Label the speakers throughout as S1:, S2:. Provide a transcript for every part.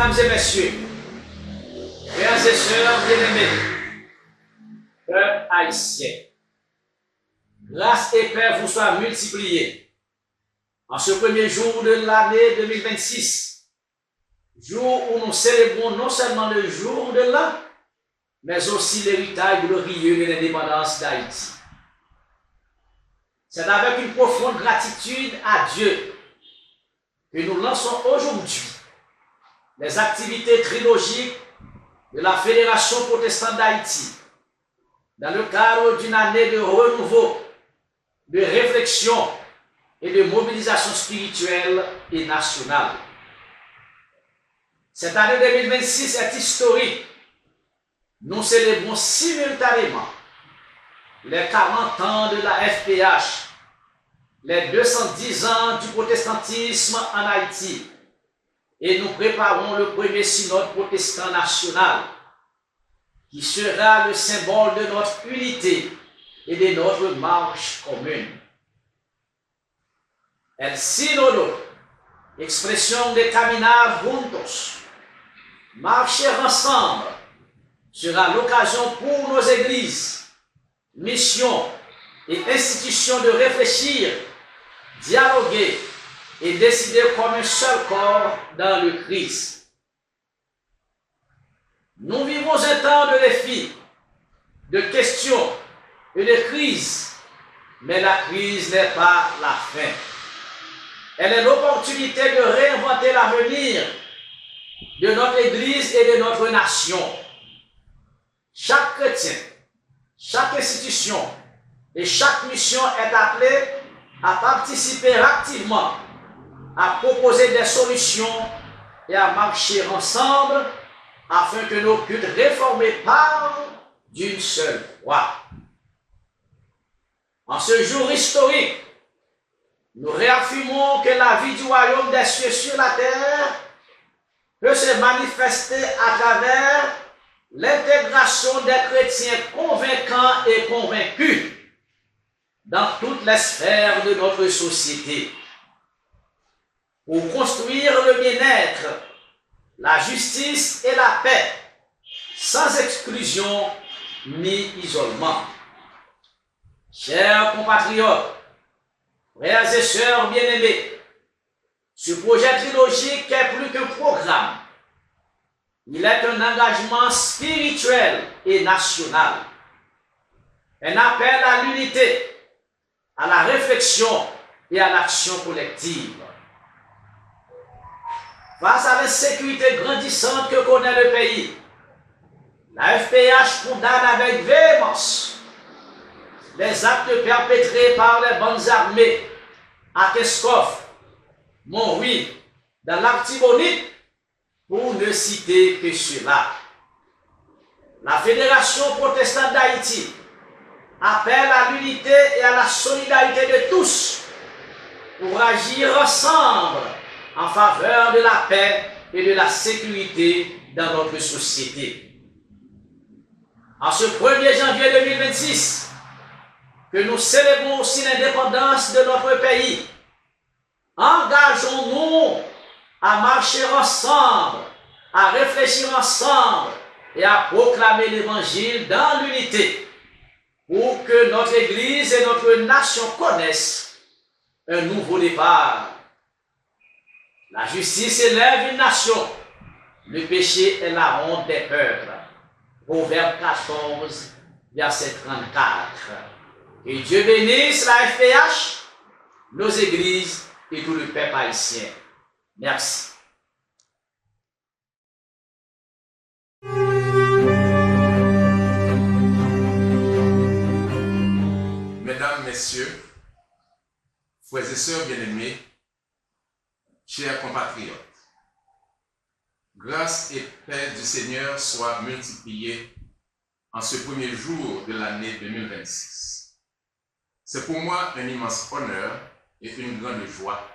S1: Mesdames et messieurs, frères et sœurs bien-aimés, peuple haïtien, grâce et paix vous soient multipliées en ce premier jour de l'année 2026, jour où nous célébrons non seulement le jour de l'an, mais aussi l'héritage glorieux de l'indépendance d'Haïti. C'est avec une profonde gratitude à Dieu que nous lançons aujourd'hui les activités trilogiques de la Fédération protestante d'Haïti dans le cadre d'une année de renouveau, de réflexion et de mobilisation spirituelle et nationale. Cette année 2026 est historique. Nous célébrons simultanément les 40 ans de la FPH, les 210 ans du protestantisme en Haïti, et nous préparons le premier synode protestant national, qui sera le symbole de notre unité et de notre marche commune. El Sínodo, expression de caminar juntos, marcher ensemble, sera l'occasion pour nos églises, missions et institutions de réfléchir, dialoguer et décider comme un seul corps dans le Christ. Nous vivons un temps de défis, de questions et de crises, mais la crise n'est pas la fin. Elle est l'opportunité de réinventer l'avenir de notre Église et de notre nation. Chaque chrétien, chaque institution et chaque mission est appelée à participer activement, à proposer des solutions et à marcher ensemble afin que nos cultes réformés parlent d'une seule voix. En ce jour historique, nous réaffirmons que la vie du royaume des cieux sur la terre peut se manifester à travers l'intégration des chrétiens convaincants et convaincus dans toutes les sphères de notre société pour construire le bien-être, la justice et la paix, sans exclusion ni isolement. Chers compatriotes, frères et sœurs bien-aimés, ce projet trilogique est plus qu'un programme. Il est un engagement spirituel et national. Un appel à l'unité, à la réflexion et à l'action collective. Face à l'insécurité grandissante que connaît le pays, la FPH condamne avec véhémence les actes perpétrés par les bandes armées à Keskov, Montrouge, dans l'Artibonite, pour ne citer que cela. La Fédération protestante d'Haïti appelle à l'unité et à la solidarité de tous pour agir ensemble en faveur de la paix et de la sécurité dans notre société. En ce 1er janvier 2026, que nous célébrons aussi l'indépendance de notre pays, engageons-nous à marcher ensemble, à réfléchir ensemble et à proclamer l'Évangile dans l'unité pour que notre Église et notre nation connaissent un nouveau départ. La justice élève une nation, le péché est la honte des peuples. Proverbe 14, verset 34. Que Dieu bénisse la FPH, nos églises et tout le peuple haïtien. Merci.
S2: Mesdames, Messieurs, frères et sœurs bien-aimés, chers compatriotes, grâce et paix du Seigneur soient multipliées en ce premier jour de l'année 2026. C'est pour moi un immense honneur et une grande joie,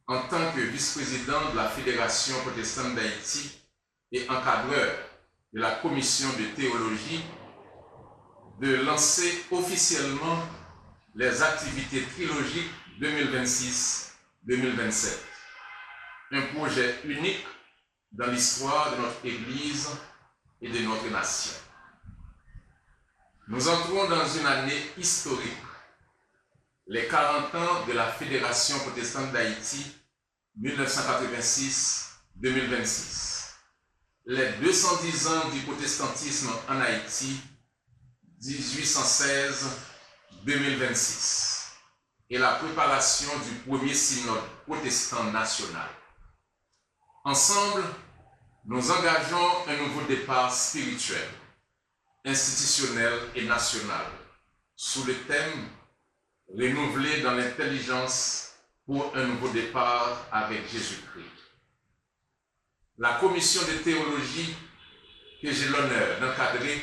S2: en tant que vice-président de la Fédération protestante d'Haïti et encadreur de la commission de théologie, de lancer officiellement les activités trilogiques 2026-2027. Un projet unique dans l'histoire de notre Église et de notre nation. Nous entrons dans une année historique, les 40 ans de la Fédération protestante d'Haïti, 1986-2026, les 210 ans du protestantisme en Haïti, 1816-2026, et la préparation du premier synode protestant national. Ensemble, nous engageons un nouveau départ spirituel, institutionnel et national, sous le thème « Renouvelé dans l'intelligence pour un nouveau départ avec Jésus-Christ ». La commission de théologie que j'ai l'honneur d'encadrer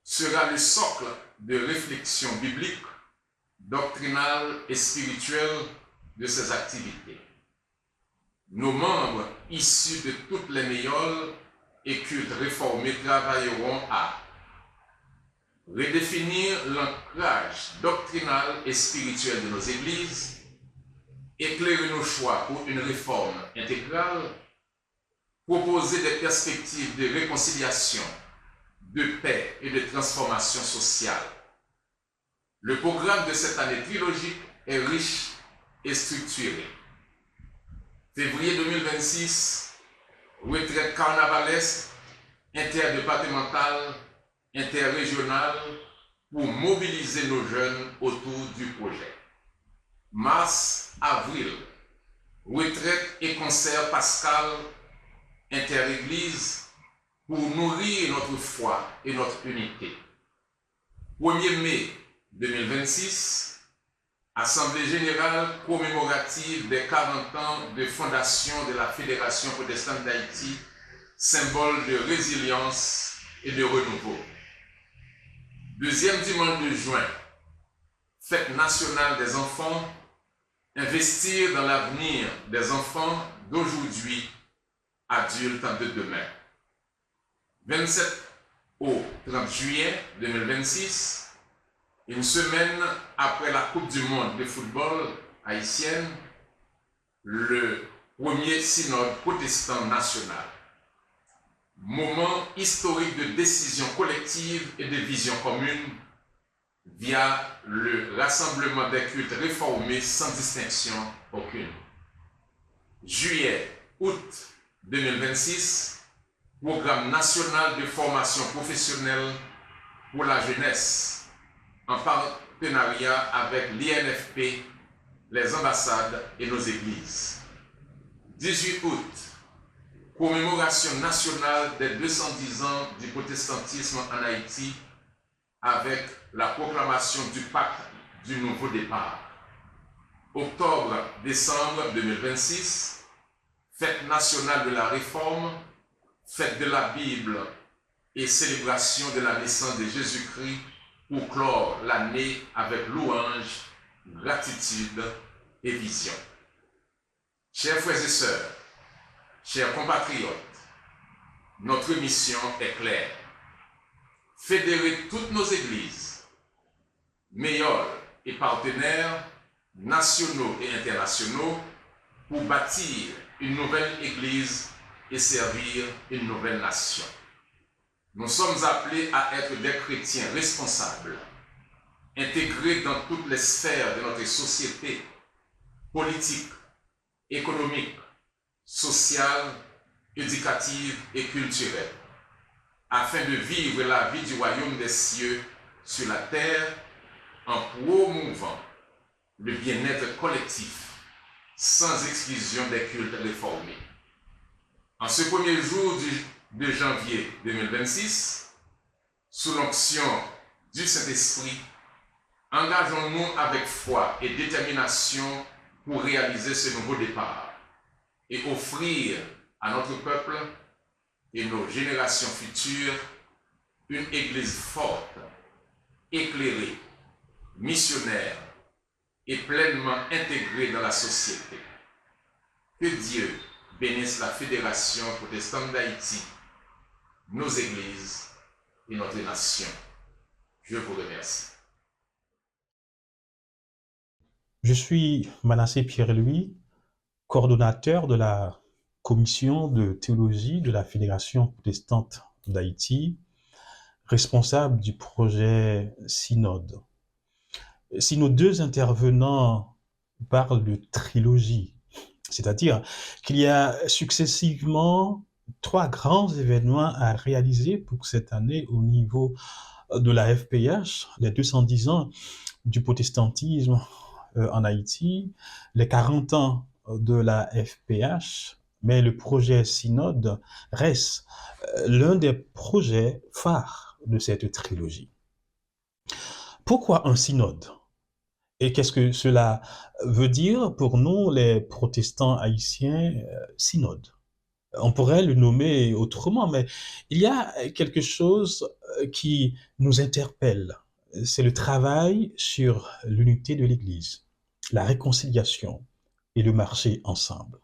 S2: sera le socle de réflexion biblique, doctrinale et spirituelle de ces activités. Nos membres, issus de toutes les méioles et cultes réformés, travailleront à redéfinir l'ancrage doctrinal et spirituel de nos églises, éclairer nos choix pour une réforme intégrale, proposer des perspectives de réconciliation, de paix et de transformation sociale. Le programme de cette année trilogique est riche et structuré. Février 2026, retraite carnavalesque, interdépartementale, interrégionale, pour mobiliser nos jeunes autour du projet. Mars-avril, retraite et concert pascal, interéglise, pour nourrir notre foi et notre unité. 1er mai 2026, Assemblée générale commémorative des 40 ans de fondation de la Fédération protestante d'Haïti, symbole de résilience et de renouveau. Deuxième dimanche de juin, fête nationale des enfants, investir dans l'avenir des enfants d'aujourd'hui, adultes de demain. 27 au 30 juillet 2026, une semaine après la Coupe du monde de football haïtienne, le premier synode protestant national. Moment historique de décision collective et de vision commune via le rassemblement des cultes réformés sans distinction aucune. Juillet-août 2026, programme national de formation professionnelle pour la jeunesse, en partenariat avec l'INFP, les ambassades et nos églises. 18 août, commémoration nationale des 210 ans du protestantisme en Haïti avec la proclamation du pacte du nouveau départ. Octobre-décembre 2026, fête nationale de la réforme, fête de la Bible et célébration de la naissance de Jésus-Christ pour clore l'année avec louange, gratitude et vision. Chers frères et sœurs, chers compatriotes, notre mission est claire. Fédérer toutes nos églises, méioles et partenaires nationaux et internationaux pour bâtir une nouvelle église et servir une nouvelle nation. Nous sommes appelés à être des chrétiens responsables, intégrés dans toutes les sphères de notre société, politique, économique, sociale, éducative et culturelle, afin de vivre la vie du royaume des cieux sur la terre en promouvant le bien-être collectif, sans exclusion des cultes réformés. En ce premier jour de janvier 2026, sous l'onction du Saint-Esprit, engageons-nous avec foi et détermination pour réaliser ce nouveau départ et offrir à notre peuple et nos générations futures une Église forte, éclairée, missionnaire et pleinement intégrée dans la société. Que Dieu bénisse la Fédération protestante d'Haïti, nos églises et notre nation. Je vous remercie.
S3: Je suis Manassé Pierre-Louis, coordonnateur de la commission de théologie de la Fédération protestante d'Haïti, responsable du projet Synode. Si nos deux intervenants parlent de trilogie, c'est-à-dire qu'il y a successivement 3 grands événements à réaliser pour cette année au niveau de la FPH, les 210 ans du protestantisme en Haïti, les 40 ans de la FPH, mais le projet Synode reste l'un des projets phares de cette trilogie. Pourquoi un synode? Et qu'est-ce que cela veut dire pour nous, les protestants haïtiens, synode? On pourrait le nommer autrement, mais il y a quelque chose qui nous interpelle. C'est le travail sur l'unité de l'Église, la réconciliation et le marcher ensemble.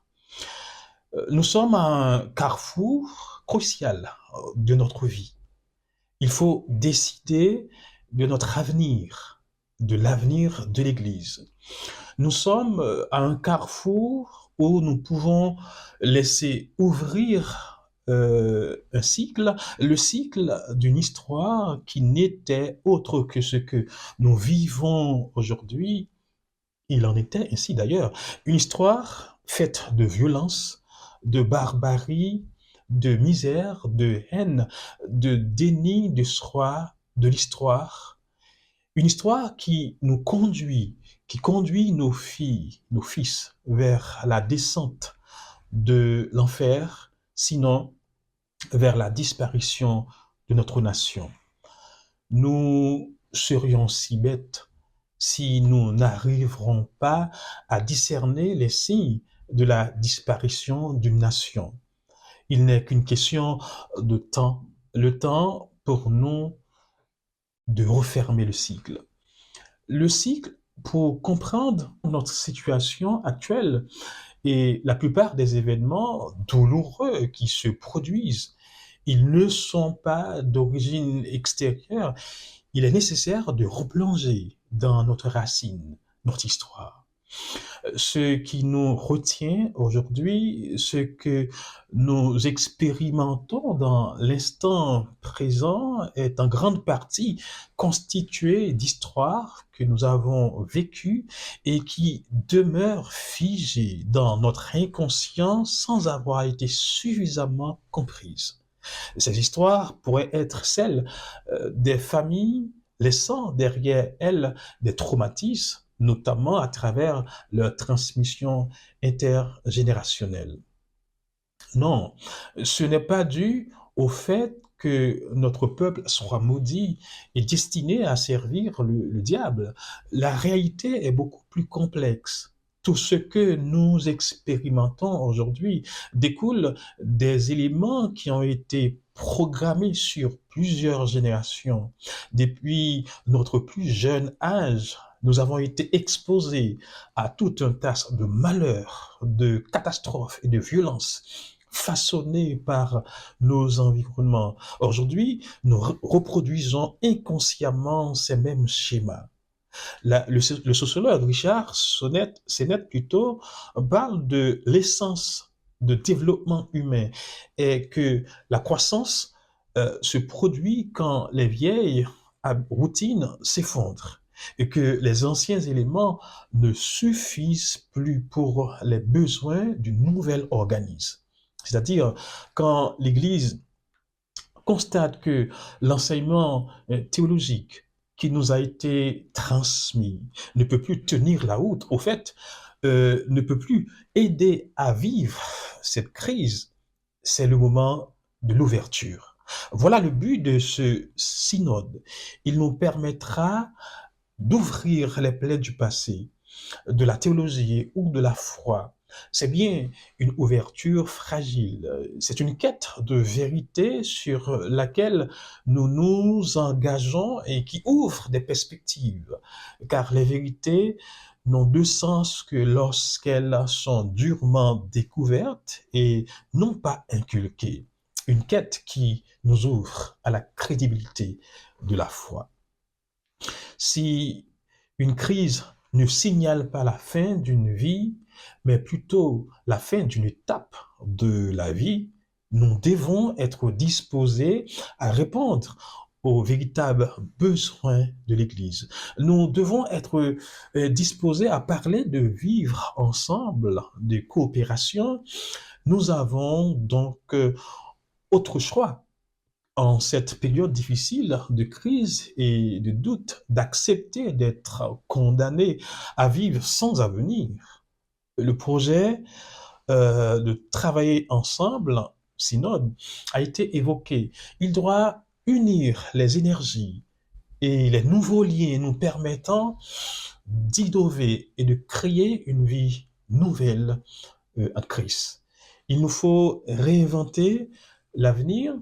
S3: Nous sommes à un carrefour crucial de notre vie. Il faut décider de notre avenir, de l'avenir de l'Église. Nous sommes à un carrefour où nous pouvons laisser ouvrir un cycle, le cycle d'une histoire qui n'était autre que ce que nous vivons aujourd'hui. Il en était ainsi d'ailleurs. Une histoire faite de violence, de barbarie, de misère, de haine, de déni de soi, de l'histoire. Une histoire qui conduit nos filles, nos fils vers la descente de l'enfer, sinon vers la disparition de notre nation. Nous serions si bêtes si nous n'arriverons pas à discerner les signes de la disparition d'une nation. Il n'est qu'une question de temps. Le temps pour nous de refermer le cycle. Le cycle, pour comprendre notre situation actuelle et la plupart des événements douloureux qui se produisent, ils ne sont pas d'origine extérieure. Il est nécessaire de replonger dans notre racine, notre histoire. Ce qui nous retient aujourd'hui, ce que nous expérimentons dans l'instant présent est en grande partie constitué d'histoires que nous avons vécues et qui demeurent figées dans notre inconscient sans avoir été suffisamment comprises. Ces histoires pourraient être celles des familles laissant derrière elles des traumatismes, notamment à travers leur transmission intergénérationnelle. Non, ce n'est pas dû au fait que notre peuple soit maudit et destiné à servir le diable. La réalité est beaucoup plus complexe. Tout ce que nous expérimentons aujourd'hui découle des éléments qui ont été programmés sur plusieurs générations. Depuis notre plus jeune âge, nous avons été exposés à tout un tas de malheurs, de catastrophes et de violences façonnés par nos environnements. Aujourd'hui, nous reproduisons inconsciemment ces mêmes schémas. Le sociologue Richard Sennett plutôt parle de l'essence de développement humain et que la croissance se produit quand les vieilles routines s'effondrent et que les anciens éléments ne suffisent plus pour les besoins du nouvel organisme. C'est-à-dire, quand l'Église constate que l'enseignement théologique qui nous a été transmis ne peut plus tenir la route, au fait, ne peut plus aider à vivre cette crise, c'est le moment de l'ouverture. Voilà le but de ce synode. Il nous permettra d'ouvrir les plaies du passé, de la théologie ou de la foi. C'est bien une ouverture fragile, c'est une quête de vérité sur laquelle nous nous engageons et qui ouvre des perspectives, car les vérités n'ont de sens que lorsqu'elles sont durement découvertes et non pas inculquées. Une quête qui nous ouvre à la crédibilité de la foi. Si une crise ne signale pas la fin d'une vie, mais plutôt la fin d'une étape de la vie, nous devons être disposés à répondre aux véritables besoins de l'Église. Nous devons être disposés à parler de vivre ensemble, de coopération. Nous avons donc autre choix en cette période difficile de crise et de doute, d'accepter d'être condamné à vivre sans avenir. Le projet de travailler ensemble, synode, a été évoqué. Il doit unir les énergies et les nouveaux liens nous permettant d'innover et de créer une vie nouvelle en Christ. Il nous faut réinventer l'avenir.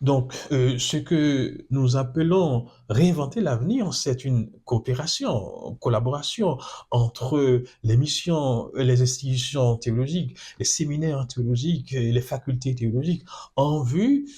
S3: Donc, ce que nous appelons réinventer l'avenir, c'est une coopération, collaboration entre les missions, les institutions théologiques, les séminaires théologiques et les facultés théologiques, en vue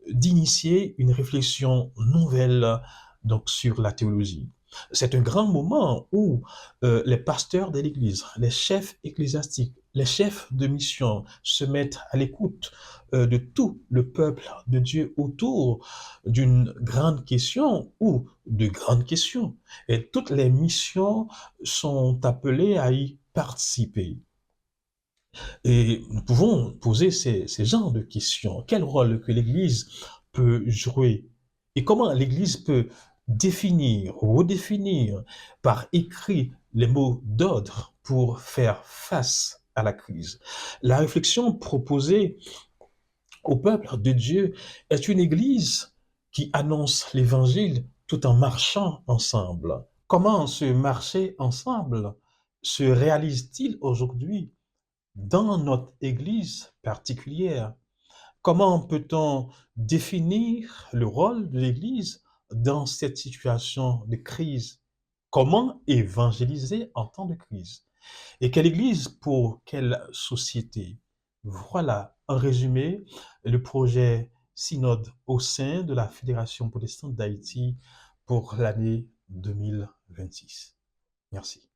S3: d'initier une réflexion nouvelle donc sur la théologie. C'est un grand moment où les pasteurs de l'Église, les chefs ecclésiastiques, les chefs de mission se mettent à l'écoute de tout le peuple de Dieu autour d'une grande question ou de grandes questions. Et toutes les missions sont appelées à y participer. Et nous pouvons poser ces genres de questions. Quel rôle que l'Église peut jouer? Et comment l'Église peut définir, redéfinir par écrit les mots d'ordre pour faire face à la crise? La réflexion proposée au peuple de Dieu est une Église qui annonce l'Évangile tout en marchant ensemble. Comment ce marcher ensemble se réalise-t-il aujourd'hui dans notre Église particulière? Comment peut-on définir le rôle de l'Église dans cette situation de crise? Comment évangéliser en temps de crise? Et quelle Église pour quelle société? Voilà, en résumé, le projet Synode au sein de la Fédération protestante d'Haïti pour l'année 2026. Merci.